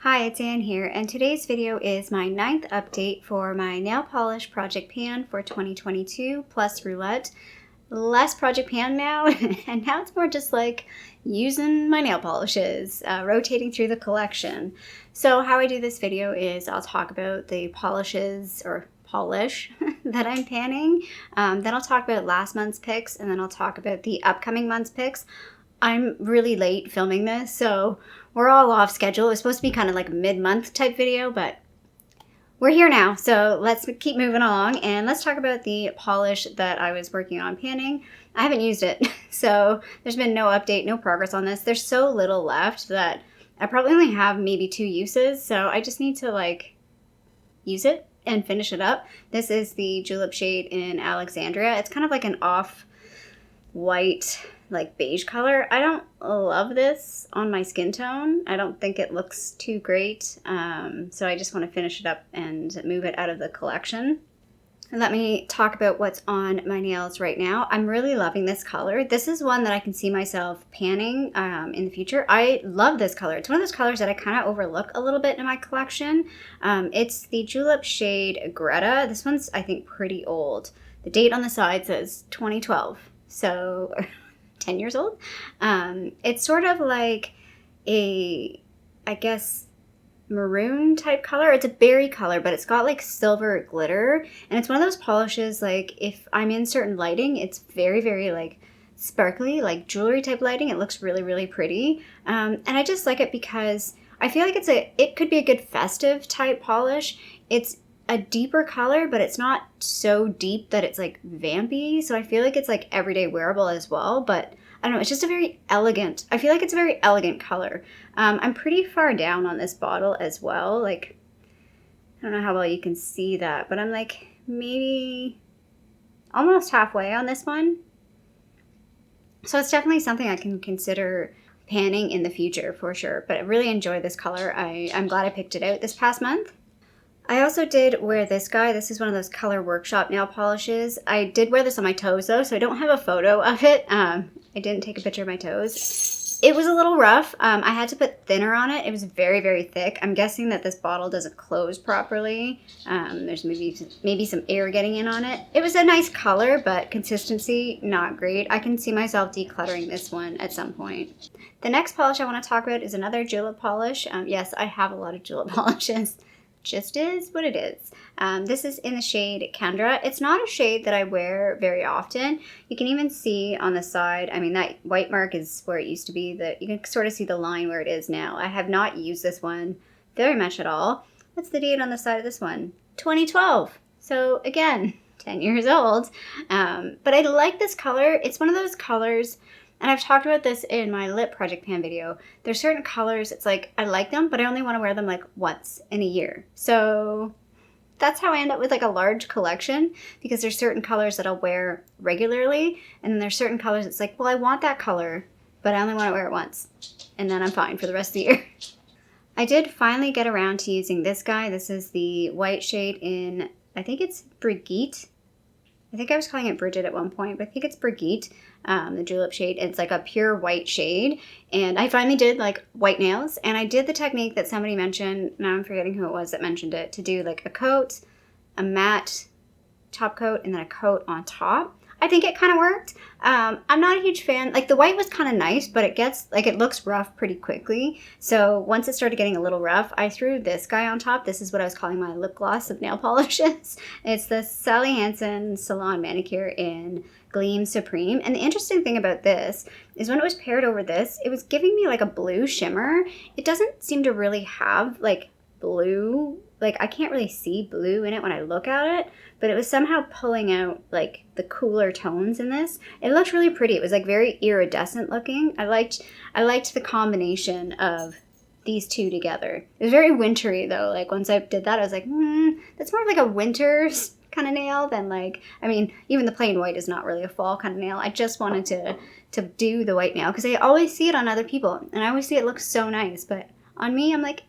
Hi, it's Anne here, and today's video is my 9th update for my nail polish project pan for 2022 plus roulette. Less project pan now, and now it's more just like using my nail polishes, rotating through the collection. So how I do this video is I'll talk about the polishes or polish that I'm panning, then I'll talk about last month's picks, and then I'll talk about the upcoming month's picks. I'm really late filming this, so we're all off schedule. It was supposed to be kind of like a mid-month type video, but we're here now. So let's keep moving along and let's talk about the polish that I was working on panning. I haven't used it, so there's been no update, no progress on this. There's so little left that I probably only have maybe 2 uses, so I just need to like use it and finish it up. This is the Julep shade in Alexandria. It's kind of like an off-white, like beige color. I don't love this on my skin tone. I don't think it looks too great. So I just want to finish it up and move it out of the collection. Let me talk about what's on my nails right now. I'm really loving this color. This is one that I can see myself panning in the future. I love this color. It's one of those colors that I kind of overlook a little bit in my collection. It's the Julep shade Greta. This one's, I think, pretty old. The date on the side says 2012. So 10 years old. It's sort of like a, I guess, maroon type color. It's a berry color, but it's got like silver glitter. And it's one of those polishes, like if I'm in certain lighting, it's very, very like sparkly, like jewelry type lighting. It looks really, really pretty. And I just like it because I feel like it could be a good festive type polish. It's a deeper color, but it's not so deep that it's like vampy. So I feel like it's like everyday wearable as well, but I don't know, it's just a very elegant, I feel like it's a very elegant color. I'm pretty far down on this bottle as well. Like, I don't know how well you can see that, but I'm like maybe almost halfway on this one. So it's definitely something I can consider panning in the future for sure, but I really enjoy this color. I'm glad I picked it out this past month. I also did wear this guy. This is one of those Color Workshop nail polishes. I did wear this on my toes though, so I don't have a photo of it. I didn't take a picture of my toes. It was a little rough. I had to put thinner on it. It was very, very thick. I'm guessing that this bottle doesn't close properly. There's maybe some air getting in on it. It was a nice color, but consistency, not great. I can see myself decluttering this one at some point. The next polish I want to talk about is another Julep polish. Yes, I have a lot of Julep polishes. Just is what it is. This is in the shade Kendra. It's not a shade that I wear very often. You can even see on the side, I mean, that white mark is where it used to be. That you can sort of see the line where it is now. I have not used this one very much at all. What's the date on the side of this one? 2012. So again, 10 years old. But I like this color. It's one of those colors, and I've talked about this in my lip project pan video. There's certain colors, it's like, I like them, but I only want to wear them like once in a year. So that's how I end up with like a large collection, because there's certain colors that I'll wear regularly. And then there's certain colors, it's like, well, I want that color, but I only want to wear it once. And then I'm fine for the rest of the year. I did finally get around to using this guy. This is the white shade in, I think it's Brigitte. I think I was calling it Bridget at one point, but I think it's Brigitte, the Julep shade. It's like a pure white shade. And I finally did like white nails, and I did the technique that somebody mentioned, now I'm forgetting who it was that mentioned it, to do like a coat, a matte top coat, and then a coat on top. I think it kind of worked. I'm not a huge fan. Like the white was kind of nice, but it looks rough pretty quickly. So once it started getting a little rough, I threw this guy on top. This is what I was calling my lip gloss of nail polishes. It's the Sally Hansen Salon Manicure in Gleam Supreme. And the interesting thing about this is when it was paired over this, it was giving me like a blue shimmer. It doesn't seem to really have like blue, like I can't really see blue in it when I look at it, but it was somehow pulling out like the cooler tones in this. It looked really pretty. It was like very iridescent looking. I liked the combination of these two together. It was very wintry though. Like once I did that, I was like, that's more of like a winter kind of nail than like, I mean, even the plain white is not really a fall kind of nail. I just wanted to do the white nail because I always see it on other people and I always see it looks so nice, but on me, I'm like,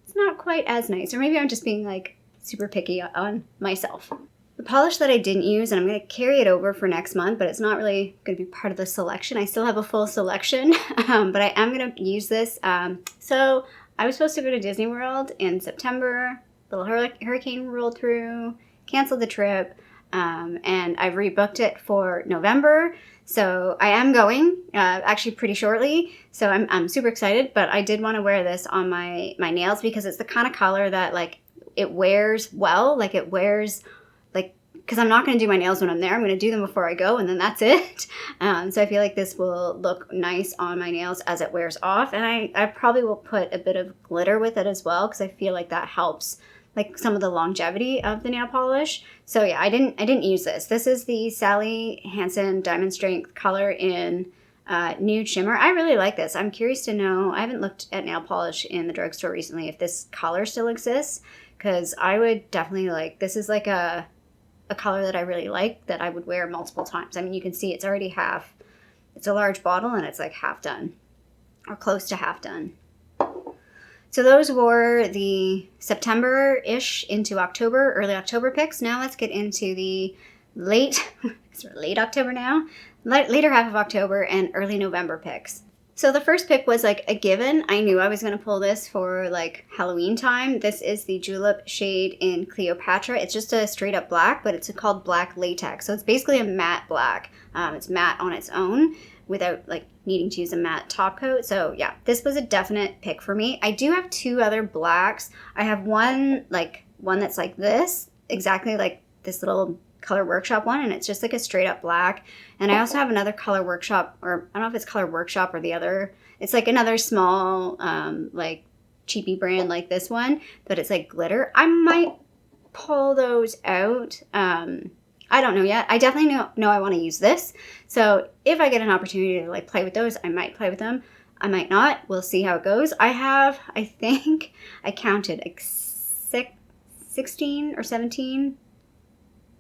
it's not quite as nice. Or maybe I'm just being like super picky on myself. The polish that I didn't use, and I'm going to carry it over for next month, but it's not really going to be part of the selection. I still have a full selection, but I am going to use this. So I was supposed to go to Disney World in September. Little hurricane rolled through, canceled the trip, and I've rebooked it for November. So I am going, actually pretty shortly. So I'm super excited, but I did want to wear this on my nails because it's the kind of color that like it wears well, like it wears like, because I'm not going to do my nails when I'm there. I'm going to do them before I go, and then that's it. So I feel like this will look nice on my nails as it wears off. And I probably will put a bit of glitter with it as well, because I feel like that helps like some of the longevity of the nail polish. So yeah, I didn't use this. This is the Sally Hansen Diamond Strength color in Nude Shimmer. I really like this. I'm curious to know, I haven't looked at nail polish in the drugstore recently, if this color still exists, because I would definitely like, this is like a color that I really like, that I would wear multiple times. I mean, you can see it's already half, it's a large bottle and it's like half done, or close to half done. So those were the September-ish into October, early October picks. Now let's get into the late October now, later half of October and early November picks. So the first pick was like a given. I knew I was going to pull this for like Halloween time. This is the Julep shade in Cleopatra. It's just a straight up black, but it's called black latex. So it's basically a matte black. It's matte on its own without like needing to use a matte top coat. So yeah, this was a definite pick for me. I do have two other blacks. I have one that's like this, exactly like this little Color Workshop one, and it's just like a straight up black. And I also have another Color Workshop, or I don't know if it's Color Workshop or the other, it's like another small like cheapy brand like this one, but it's like glitter. I might pull those out. I don't know yet. I definitely know I want to use this. So if I get an opportunity to like play with those, I might play with them. I might not. We'll see how it goes. I think I counted like 16 or 17.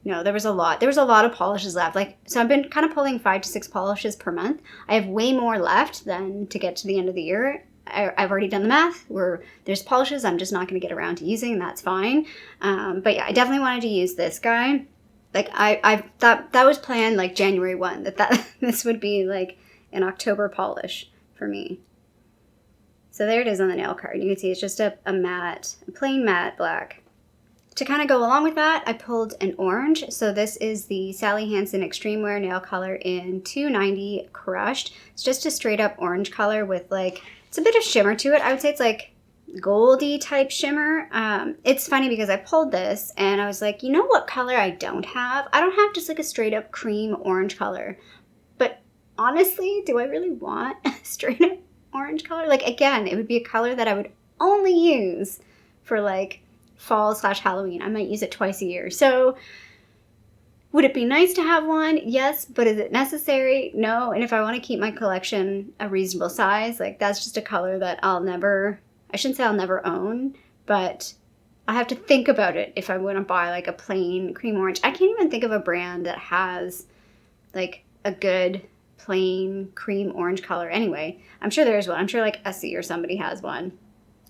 No, there was a lot. There was a lot of polishes left. So I've been kind of pulling 5 to 6 polishes per month. I have way more left than to get to the end of the year. I've already done the math where there's polishes I'm just not going to get around to using, and that's fine. But yeah, I definitely wanted to use this guy. Like I thought that was planned like January 1, that this would be like an October polish for me. So there it is on the nail card. You can see it's just a plain matte black. To kind of go along with that, I pulled an orange. So this is the Sally Hansen Extreme Wear nail color in 290 Crushed. It's just a straight up orange color with like, it's a bit of shimmer to it. I would say it's like goldy type shimmer. It's funny because I pulled this and I was like, you know what color I don't have? I don't have just like a straight up cream orange color. But honestly, do I really want a straight up orange color? Like again, it would be a color that I would only use for like fall/Halloween. I might use it twice a year. So would it be nice to have one? Yes. But is it necessary? No. And if I want to keep my collection a reasonable size, like that's just a color that I shouldn't say I'll never own, but I have to think about it if I want to buy like a plain cream orange. I can't even think of a brand that has like a good plain cream orange color anyway. I'm sure there's one. I'm sure like Essie or somebody has one.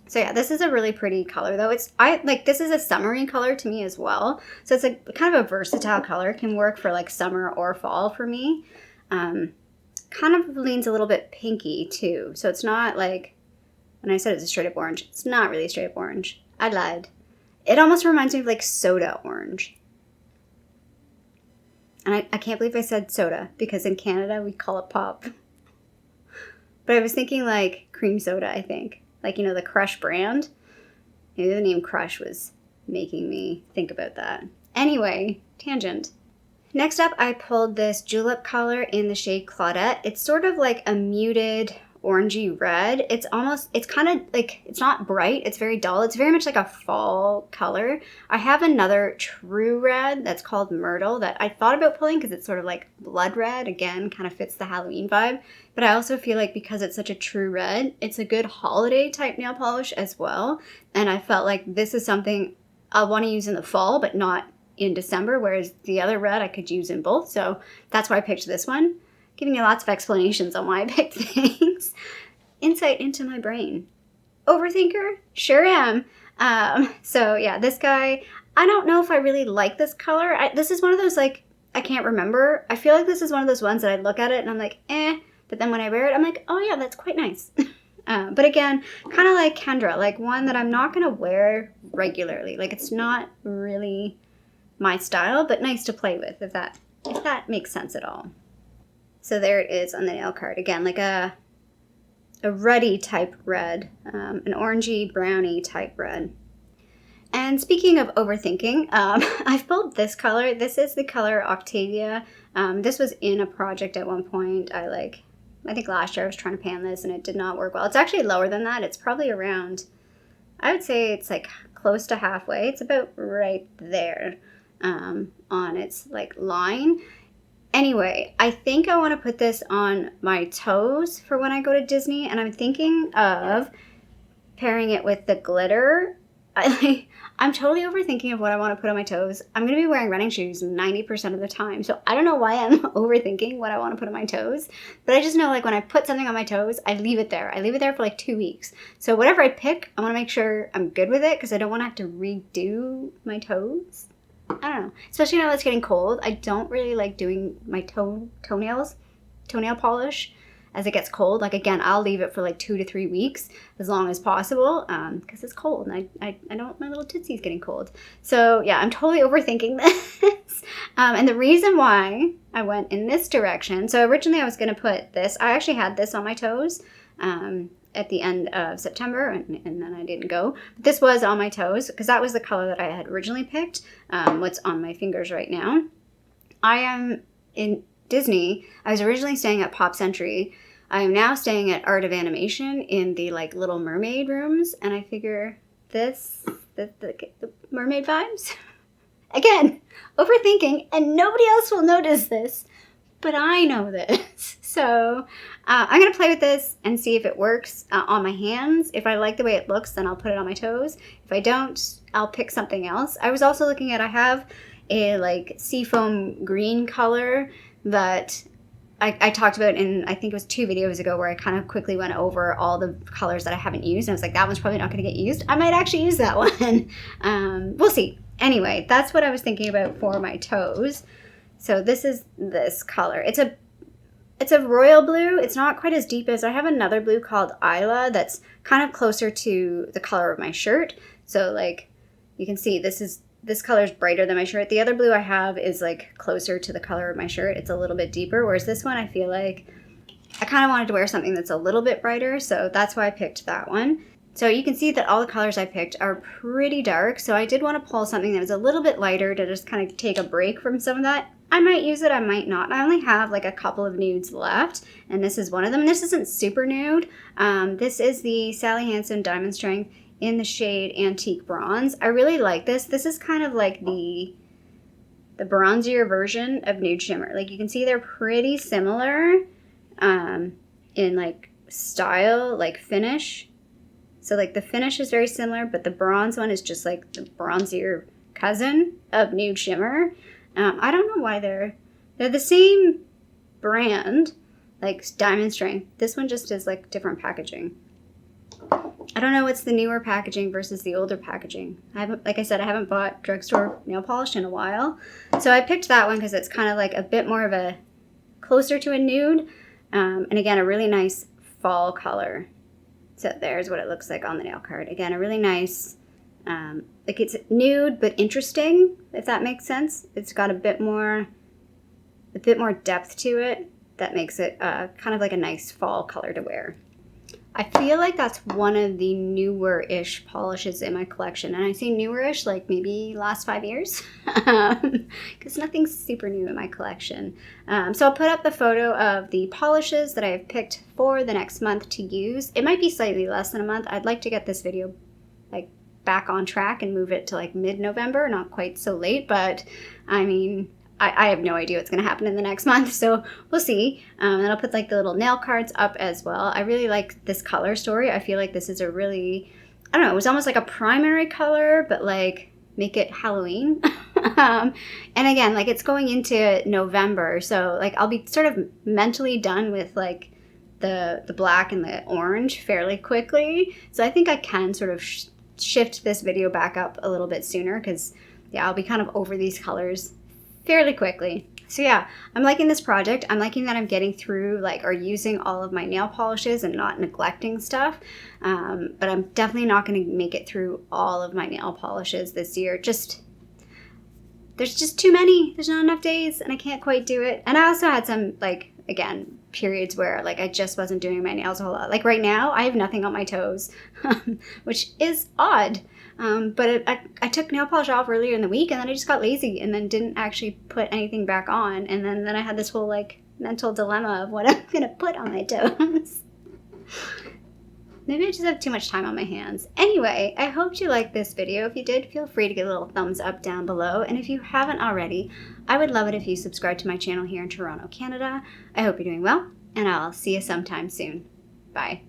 So yeah, this is a really pretty color though. This is a summery color to me as well. So it's a kind of a versatile color. It can work for like summer or fall for me. Kind of leans a little bit pinky too. So it's not like, when I said it's a straight up orange, it's not really a straight up orange. I lied. It almost reminds me of like soda orange. And I can't believe I said soda because in Canada we call it pop. But I was thinking like cream soda, I think. Like, you know, the Crush brand. Maybe the name Crush was making me think about that. Anyway, tangent. Next up, I pulled this Julep color in the shade Claudette. It's sort of like a muted orangey red. It's kind of like, it's not bright. It's very dull. It's very much like a fall color. I have another true red that's called Myrtle that I thought about pulling because it's sort of like blood red. Again, kind of fits the Halloween vibe. But I also feel like because it's such a true red, it's a good holiday type nail polish as well. And I felt like this is something I want to use in the fall, but not in December, whereas the other red I could use in both. So that's why I picked this one. Giving you lots of explanations on why I picked things. Insight into my brain. Overthinker? Sure am. So yeah, this guy, I don't know if I really like this color. This is one of those like, I can't remember. I feel like this is one of those ones that I look at it and I'm like, eh. But then when I wear it, I'm like, oh yeah, that's quite nice. But again, kind of like Kendra, like one that I'm not going to wear regularly. Like it's not really my style, but nice to play with, if that makes sense at all. So there it is on the nail card. Again, like a ruddy type red, an orangey browny type red. And speaking of overthinking, I've pulled this color. This is the color Octavia. This was in a project at one point. I think last year I was trying to pan this and it did not work well. It's actually lower than that. It's probably around, I would say it's like close to halfway. It's about right there on its like line. Anyway, I think I want to put this on my toes for when I go to Disney, and I'm thinking of pairing it with the glitter. I'm totally overthinking of what I want to put on my toes. I'm going to be wearing running shoes 90% of the time, so I don't know why I'm overthinking what I want to put on my toes, but I just know like when I put something on my toes, I leave it there. I leave it there for like 2 weeks. So whatever I pick, I want to make sure I'm good with it because I don't want to have to redo my toes. I don't know. Especially now it's getting cold. I don't really like doing my toenail polish as it gets cold. Like again, I'll leave it for like 2 to 3 weeks as long as possible because it's cold and I don't want my little tootsie's getting cold. So yeah, I'm totally overthinking this. And the reason why I went in this direction, so originally I was going to put this, I actually had this on my toes at the end of September and then I didn't go. But this was on my toes because that was the color that I had originally picked. What's on my fingers right now. I am in Disney. I was originally staying at Pop Century. I am now staying at Art of Animation in the like Little Mermaid rooms, and I figure the mermaid vibes. Again, overthinking, and nobody else will notice this, but I know this. So I'm gonna play with this and see if it works on my hands. If I like the way it looks, then I'll put it on my toes. If I don't, I'll pick something else. I was also looking at, I have a like seafoam green color that I talked about in, I think it was 2 videos ago, where I kind of quickly went over all the colors that I haven't used. And I was like, that one's probably not going to get used. I might actually use that one. We'll see. Anyway, that's what I was thinking about for my toes. So this is this color. It's a royal blue. It's not quite as deep as, I have another blue called Isla that's kind of closer to the color of my shirt. So like you can see this color is brighter than my shirt. The other blue I have is like closer to the color of my shirt. It's a little bit deeper, whereas this one I feel like I kind of wanted to wear something that's a little bit brighter, so that's why I picked that one. So you can see that all the colors I picked are pretty dark, so I did want to pull something that was a little bit lighter to just kind of take a break from some of that. I might use it, I might not. I only have like a couple of nudes left, and this is one of them. This isn't super nude. This is the Sally Hansen Diamond Strength in the shade Antique Bronze. I really like this. This is kind of like the bronzier version of Nude Shimmer. Like you can see they're pretty similar in like style, like finish. So like the finish is very similar, but the bronze one is just like the bronzier cousin of Nude Shimmer. I don't know why they're the same brand, like Diamond Strength. This one just is like different packaging. I don't know what's the newer packaging versus the older packaging. Like I said, I haven't bought drugstore nail polish in a while. So I picked that one because it's kind of like a bit more of a closer to a nude. And again, a really nice fall color. So there's what it looks like on the nail card. Again, a really nice, like it's nude but interesting, if that makes sense. It's got a bit more depth to it that makes it kind of like a nice fall color to wear. I feel like that's one of the newer-ish polishes in my collection. And I say newer-ish, like maybe last 5 years, because nothing's super new in my collection. So I'll put up the photo of the polishes that I have picked for the next month to use. It might be slightly less than a month. I'd like to get this video like back on track and move it to like mid-November, not quite so late, but I mean, I have no idea what's going to happen in the next month, so we'll see. And I'll put like the little nail cards up as well. I really like this color story. I feel like this is a really, I don't know, it was almost like a primary color, but like make it Halloween. And again, like it's going into November, so like I'll be sort of mentally done with like the black and the orange fairly quickly. So I think I can sort of shift this video back up a little bit sooner because yeah, I'll be kind of over these colors fairly quickly. So yeah, I'm liking this project. I'm liking that I'm getting through like or using all of my nail polishes and not neglecting stuff. But I'm definitely not going to make it through all of my nail polishes this year. There's just too many. There's not enough days and I can't quite do it. And I also had some like, again, periods where like I just wasn't doing my nails a whole lot. Like right now I have nothing on my toes, which is odd. But I took nail polish off earlier in the week and then I just got lazy and then didn't actually put anything back on. And then I had this whole like mental dilemma of what I'm going to put on my toes. Maybe I just have too much time on my hands. Anyway, I hope you liked this video. If you did, feel free to give a little thumbs up down below. And if you haven't already, I would love it if you subscribe to my channel here in Toronto, Canada. I hope you're doing well, and I'll see you sometime soon. Bye.